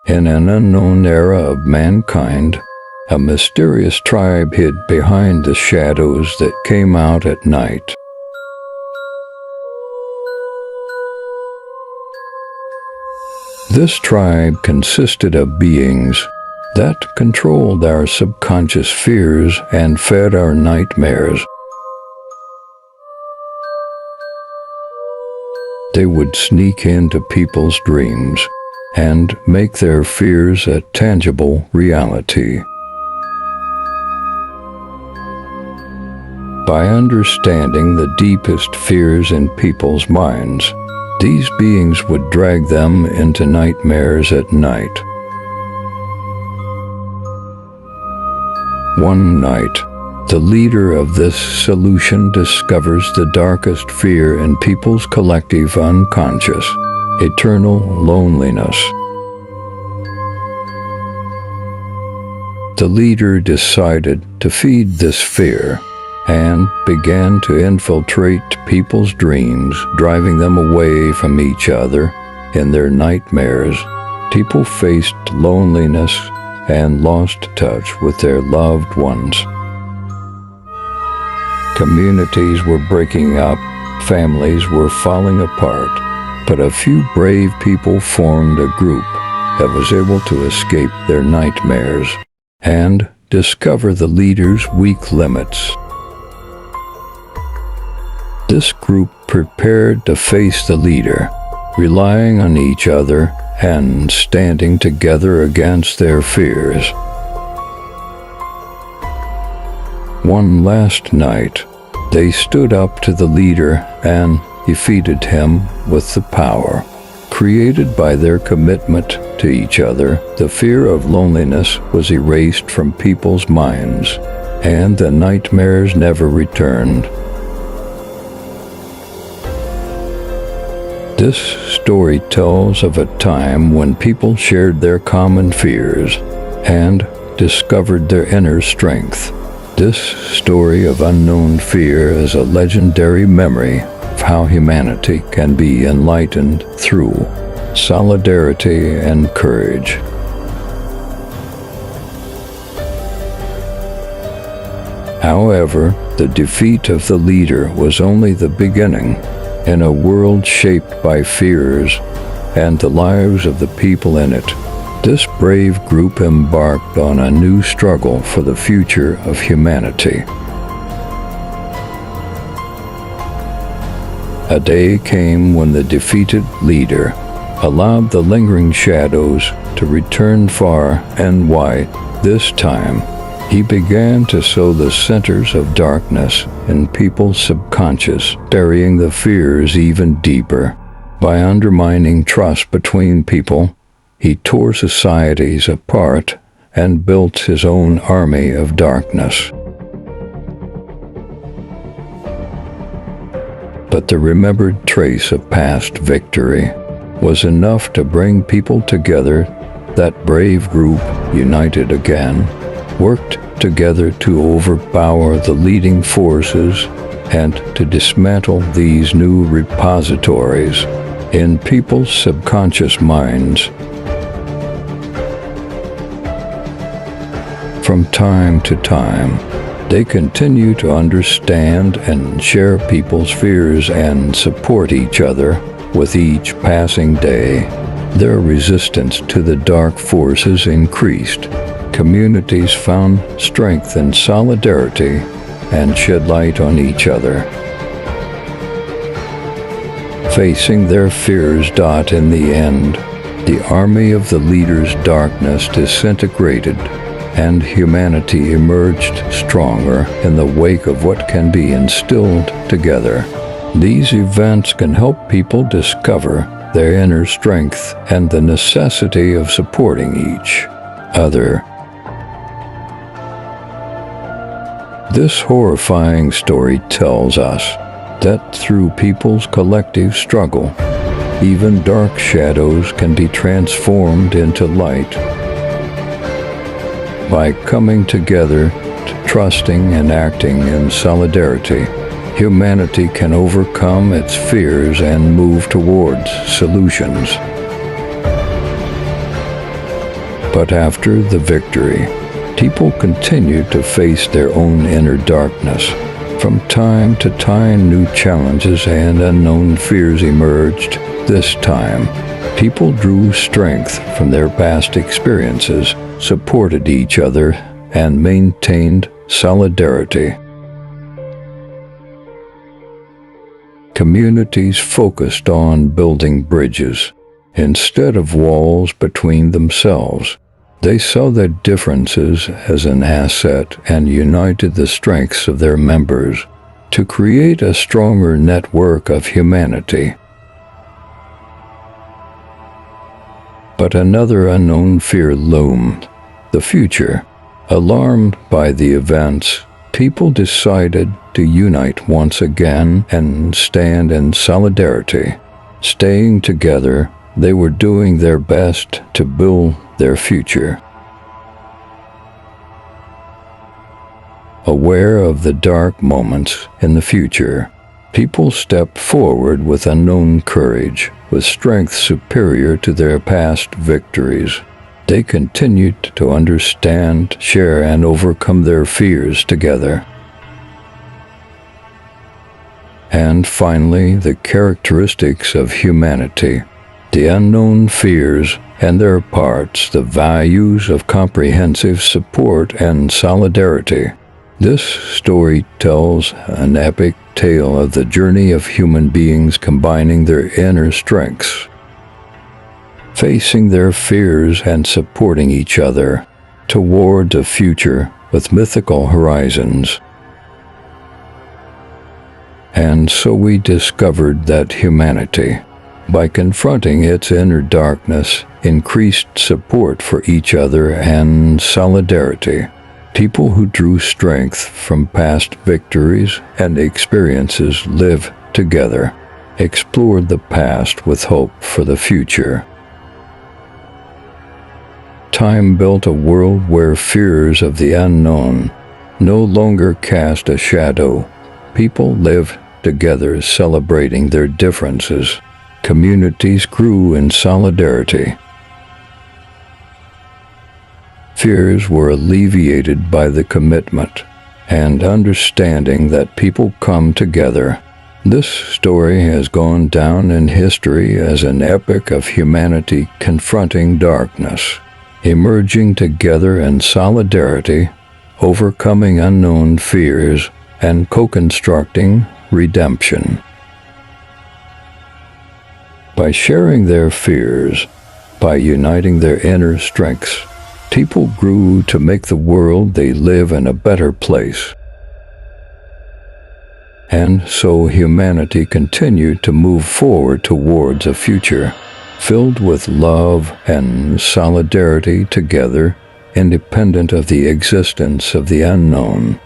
In an unknown era of mankind, a mysterious tribe hid behind the shadows that came out at night. This tribe consisted of beings that controlled our subconscious fears and fed our nightmares. They would sneak into people's dreams and make their fears a tangible reality. By understanding the deepest fears in people's minds, these beings would drag them into nightmares at night. One night, the leader of this solution discovers the darkest fear in people's collective unconscious: eternal loneliness. The leader decided to feed this fear and began to infiltrate people's dreams, driving them away from each other in their nightmares. People faced loneliness and lost touch with their loved ones. Communities were breaking up, families were falling apart, but a few brave people formed a group that was able to escape their nightmares and discover the leader's weak limits. This group prepared to face the leader, relying on each other and standing together against their fears. One last night, they stood up to the leader and defeated him with the power created by their commitment to each other. The fear of loneliness was erased from people's minds, and the nightmares never returned. This story tells of a time when people shared their common fears and discovered their inner strength. This story of unknown fear is a legendary memory of how humanity can be enlightened through solidarity and courage. However, the defeat of the leader was only the beginning. In a world shaped by fears and the lives of the people in it, this brave group embarked on a new struggle for the future of humanity. A day came when the defeated leader allowed the lingering shadows to return far and wide. This time, he began to sow the centers of darkness in people's subconscious, burying the fears even deeper. By undermining trust between people, he tore societies apart and built his own army of darkness. But the remembered trace of past victory was enough to bring people together. That brave group, united again, worked together to overpower the leading forces and to dismantle these new repositories in people's subconscious minds. From time to time, they continue to understand and share people's fears and support each other. With each passing day, their resistance to the dark forces increased. Communities found strength in solidarity and shed light on each other. Facing their fears, in the end, the army of the leader's darkness disintegrated, and humanity emerged stronger in the wake of what can be instilled together. These events can help people discover their inner strength and the necessity of supporting each other. This horrifying story tells us that through people's collective struggle, even dark shadows can be transformed into light. By coming together, trusting and acting in solidarity, humanity can overcome its fears and move towards solutions. But after the victory, people continued to face their own inner darkness. From time to time, new challenges and unknown fears emerged. This time, people drew strength from their past experiences, supported each other, and maintained solidarity. Communities focused on building bridges instead of walls between themselves. They saw their differences as an asset and united the strengths of their members to create a stronger network of humanity. But another unknown fear loomed: the future. Alarmed by the events, people decided to unite once again and stand in solidarity. Staying together, they were doing their best to build their future. Aware of the dark moments in the future, people stepped forward with unknown courage, with strength superior to their past victories. They continued to understand, share, and overcome their fears together. And finally, the characteristics of humanity, the unknown fears and their parts, the values of comprehensive support and solidarity. This story tells an epic tale of the journey of human beings combining their inner strengths, facing their fears and supporting each other towards a future with mythical horizons. And so we discovered that humanity, by confronting its inner darkness, increased support for each other and solidarity. People who drew strength from past victories and experiences lived together, explored the past with hope for the future. Time built a world where fears of the unknown no longer cast a shadow. People lived together, celebrating their differences. Communities grew in solidarity. Fears were alleviated by the commitment and understanding that people come together. This story has gone down in history as an epic of humanity confronting darkness, emerging together in solidarity, overcoming unknown fears, and co-constructing redemption. By sharing their fears, by uniting their inner strengths, people grew to make the world they live in a better place. And so humanity continued to move forward towards a future filled with love and solidarity together, independent of the existence of the unknown.